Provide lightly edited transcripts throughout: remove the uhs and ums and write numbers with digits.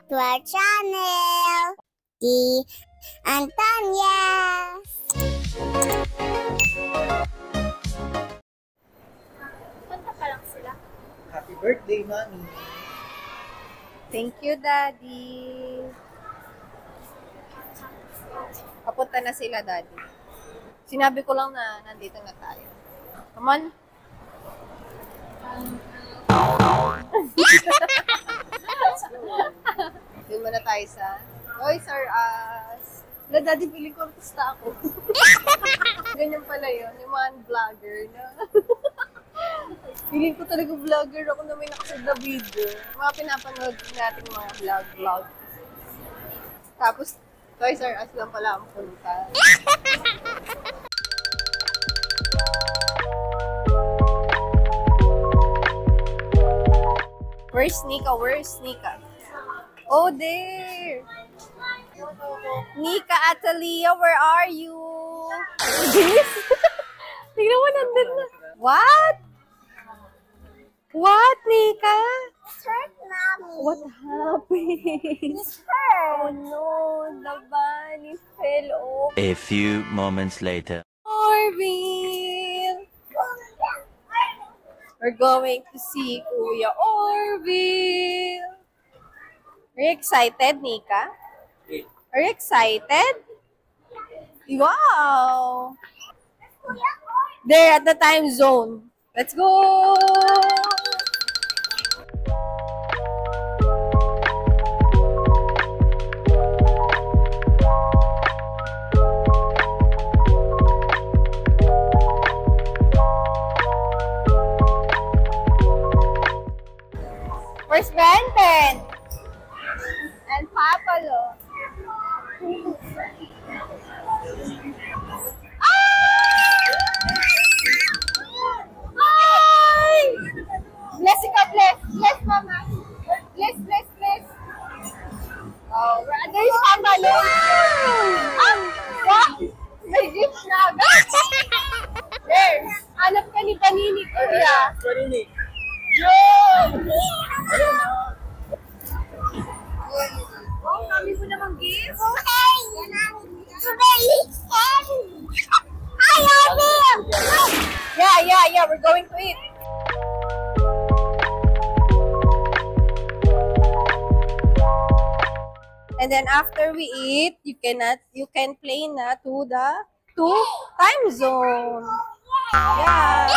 back to our channel, the Antonias. Punta pa lang sila. Happy birthday, Mommy! Thank you, Daddy. Papunta na sila, Daddy. Sinabi ko lang na nandito na tayo. Come on. Doon muna tayo sa Toys R Us. Wala, Daddy, feeling ko artista ako. Ganyan pala yun, yung mga vlogger na. Feeling ko talaga vlogger ako na may nakasad na video. Mga pinapanood natin mga vlog. Tapos, Toys R Us lang pala ang punta. Where's Nika? Oh, there! Nika, Atalia, where are you? Bilis! Tignan mo, nandun na. What? What, Nika? It's hurt, Mommy. What happened? It's hurt. Oh no, the bunny fell off. A few moments later. Orville! We're going to see Kuya Orville. Are you excited, Nika? Are you excited? Wow! There at the time zone. Let's go! Where's Benten? And Papalo. Ay! Bless ka, bless. Bless, Mama. Bless. Oh, there's Papalo. Ah! Wow! May gift na agad. There. Hanap ka ni Panini, Kuya. Panini! Oh, kami mo namang gift. Okay. I love him. Yeah, we're going to eat. And then after we eat, you can play na to the time zone. Yeah.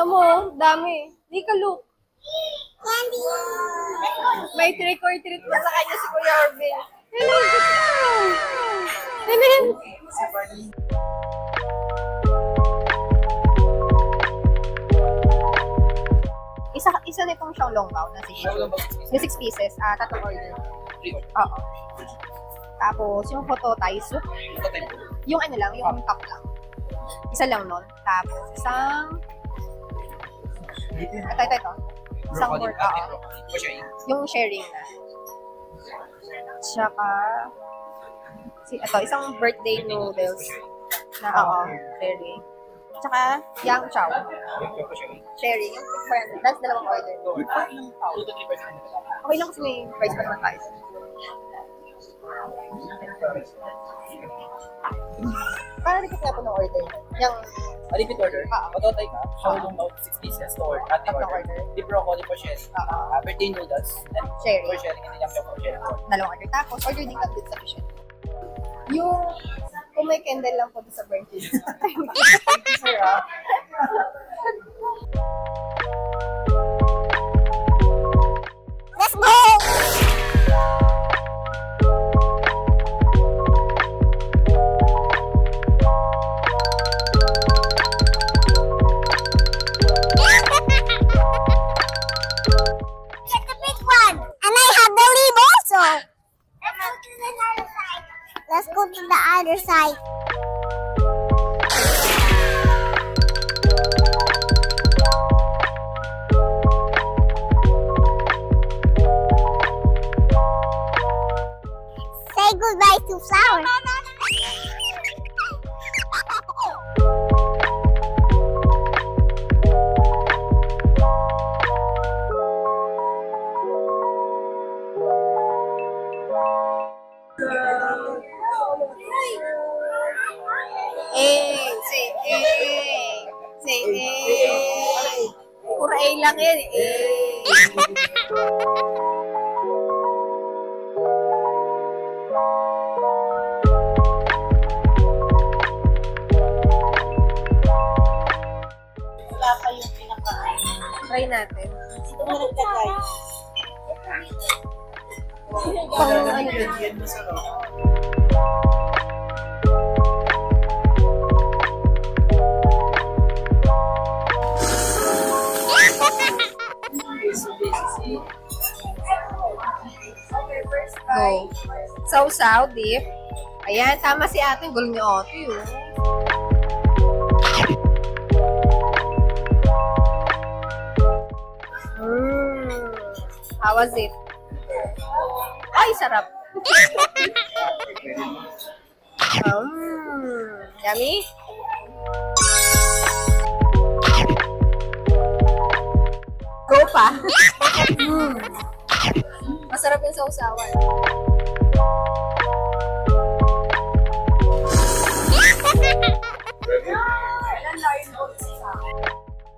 Mo, dami. Di ka look. Candy. May trick or treat pa sa kanya si Kuya Orville. Hello. Isa na itong xiaolongbao na signature. Yung 6 pieces, 3 order. Oo. Tapos, yung photo Thai soup. Yung ano lang, yung cup lang. Isa lang nun. Tapos, isang... Ito. Isang more. Yung sharing na. Tsaka... Ito, isang birthday noodles. Na, sharing. Tsaka, yang chow. Sharing. Yung 600. That's dalawang order. Okay lang kasi may price pa naman tayo. Parang repeat nga po ng order. Yung... Repeat order? Matotay ka. Xiaolongbao 6 pieces or ating order. Di broccoli for sharing. Birthday noodles. And sharing. For sharing. And yung for sharing. Dalawang order. Tapos, order din kami sa fish. Yung... Kung may candle lang po sa birthday. Thank you, sir. Let's go. Let's go to the other side. buy 2 flowers. Say A. Say A. Pura A lang yan. A. Wala pa yung pinakain. Try natin. Ito mo naglagay. Pang ano yun? Yan masarap. Go. Sausaw, dip. Ayan, tama si ate. Gulo ni ate, oh. How was it? Ay, sarap. Yummy? Go pa. Masarap yung sausawan.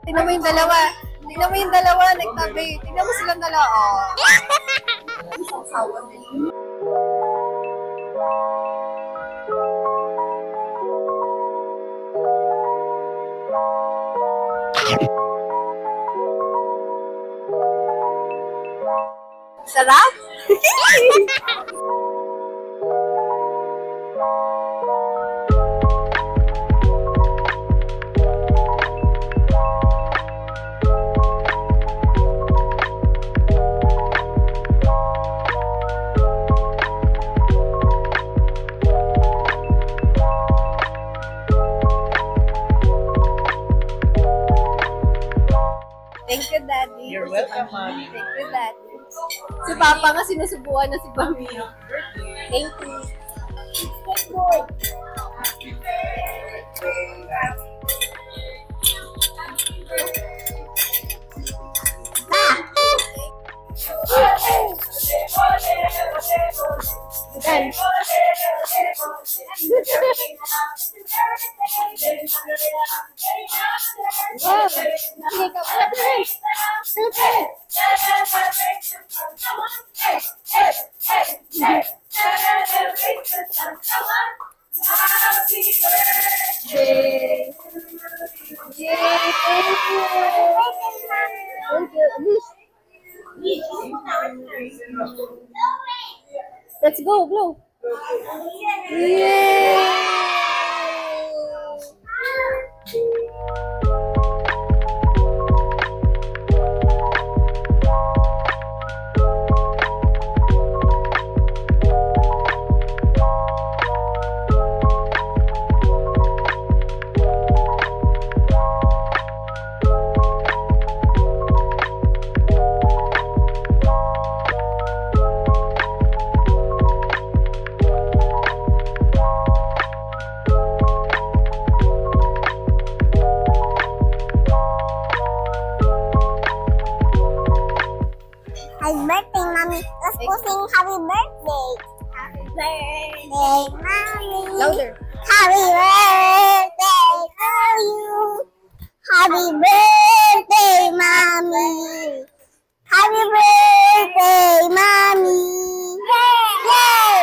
Tingnan mo yung dalawa. Tingnan mo yung dalawa, nagtabi. Tingnan mo silang dalawa. Oh. Sausawan din. Sarap? Thank you, Daddy. You're welcome, Mommy. Thank you, Daddy. Si Papa nga sinusubuan na si Bambi. Thank you. Yan. Wow. Sige ka pa. Yay! Yay! Thank you. Let's go, blow. Yay! Happy birthday, Mommy. Let's go sing happy birthday. Happy birthday, Mommy. Louder. Happy birthday to you. Happy birthday, Mommy. Happy birthday, Mommy. Yay!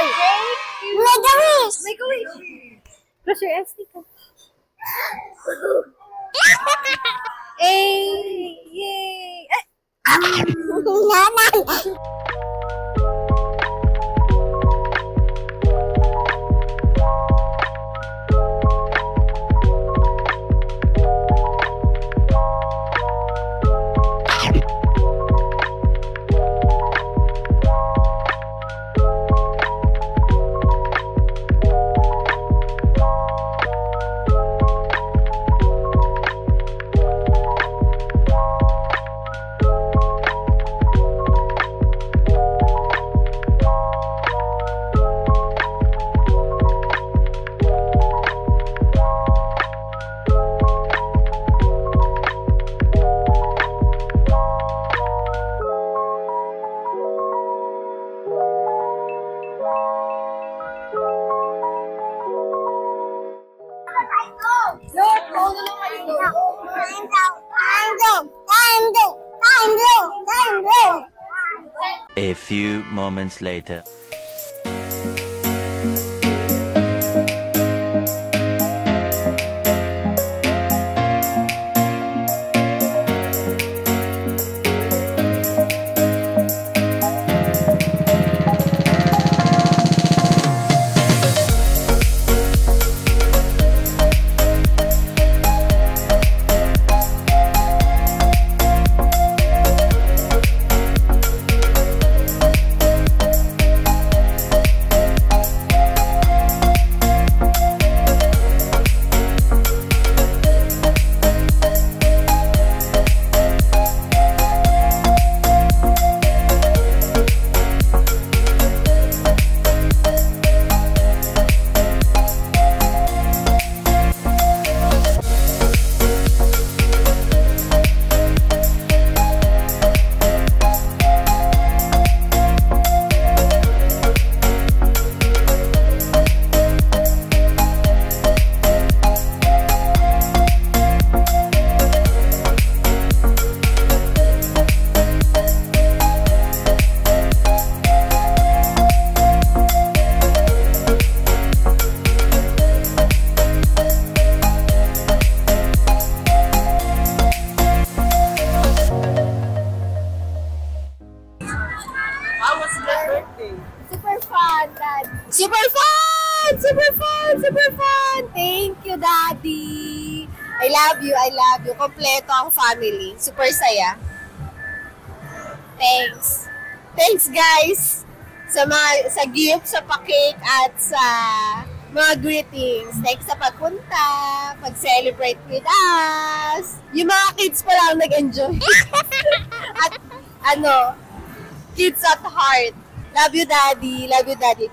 Make a wish. Make a wish. Close your eyes, Tika. Hey! Yay! Nanay. A few moments later. Super fun, Dad. Super fun! Super fun! Super fun! Thank you, Daddy. I love you. I love you. Kompleto ang family. Super saya. Thanks. Thanks, guys. Sa gift, sa pa-cake, at sa mga greetings. Thanks sa pagpunta, pag-celebrate with us. Yung mga kids pa lang nag-enjoy. At kids at heart. Love you, Daddy. Love you, Daddy.